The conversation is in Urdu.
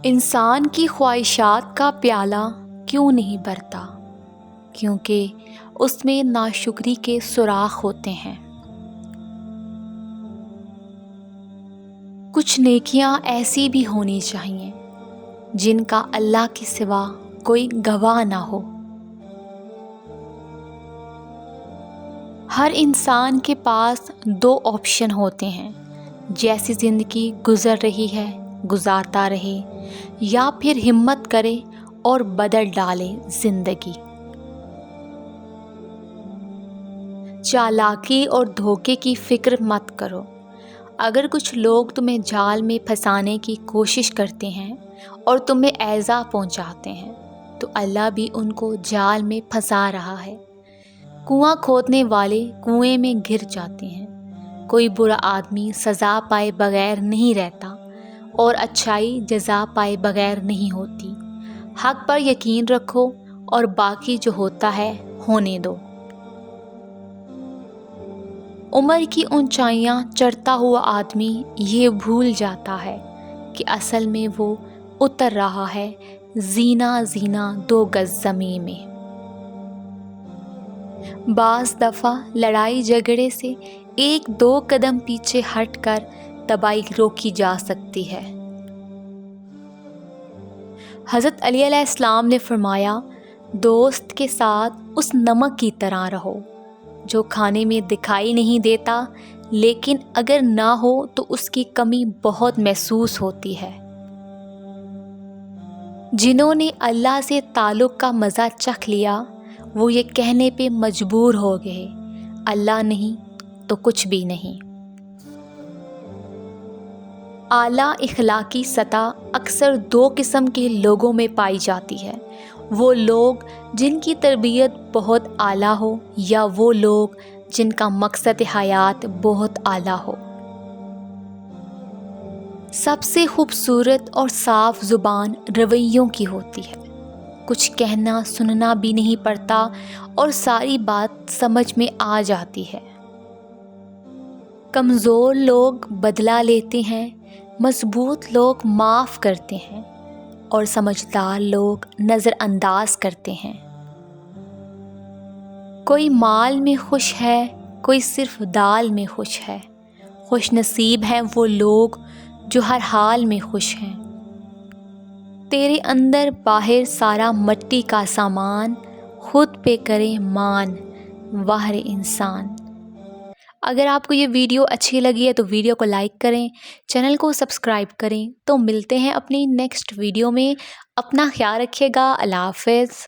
انسان کی خواہشات کا پیالہ کیوں نہیں بھرتا؟ کیونکہ اس میں ناشکری کے سوراخ ہوتے ہیں۔ کچھ نیکیاں ایسی بھی ہونی چاہیے جن کا اللہ کے سوا کوئی گواہ نہ ہو۔ ہر انسان کے پاس دو آپشن ہوتے ہیں، جیسی زندگی گزر رہی ہے گزارتا رہے، یا پھر ہمت کرے اور بدل ڈالے زندگی۔ چالاکی اور دھوکے کی فکر مت کرو۔ اگر کچھ لوگ تمہیں جال میں پھنسانے کی کوشش کرتے ہیں اور تمہیں ایذا پہنچاتے ہیں تو اللہ بھی ان کو جال میں پھنسا رہا ہے۔ کنواں کھودنے والے کنویں میں گر جاتے ہیں۔ کوئی برا آدمی سزا پائے بغیر نہیں رہتا اور اچھائی جزا پائے بغیر نہیں ہوتی۔ حق پر یقین رکھو اور باقی جو ہوتا ہے ہونے دو۔ عمر کی اونچائیاں چڑھتا ہوا آدمی یہ بھول جاتا ہے کہ اصل میں وہ اتر رہا ہے زینہ زینہ 2 گز زمین میں۔ بعض دفعہ لڑائی جھگڑے سے 1-2 قدم پیچھے ہٹ کر تباہی روکی جا سکتی ہے۔ حضرت علی علیہ السلام نے فرمایا، دوست کے ساتھ اس نمک کی طرح رہو جو کھانے میں دکھائی نہیں دیتا لیکن اگر نہ ہو تو اس کی کمی بہت محسوس ہوتی ہے۔ جنہوں نے اللہ سے تعلق کا مزہ چکھ لیا وہ یہ کہنے پہ مجبور ہو گئے، اللہ نہیں تو کچھ بھی نہیں۔ اعلیٰ اخلاقی سطح اکثر 2 قسم کے لوگوں میں پائی جاتی ہے، وہ لوگ جن کی تربیت بہت اعلیٰ ہو یا وہ لوگ جن کا مقصد حیات بہت اعلیٰ ہو۔ سب سے خوبصورت اور صاف زبان رویوں کی ہوتی ہے۔ کچھ کہنا سننا بھی نہیں پڑتا اور ساری بات سمجھ میں آ جاتی ہے۔ کمزور لوگ بدلہ لیتے ہیں، مضبوط لوگ معاف کرتے ہیں اور سمجھدار لوگ نظر انداز کرتے ہیں۔ کوئی مال میں خوش ہے، کوئی صرف دال میں خوش ہے۔ خوش نصیب ہیں وہ لوگ جو ہر حال میں خوش ہیں۔ تیرے اندر باہر سارا مٹی کا سامان، خود پہ کرے مان واہ رے انسان۔ اگر آپ کو یہ ویڈیو اچھی لگی ہے تو ویڈیو کو لائک کریں، چینل کو سبسکرائب کریں۔ تو ملتے ہیں اپنی نیکسٹ ویڈیو میں۔ اپنا خیال رکھیے گا۔ اللہ حافظ۔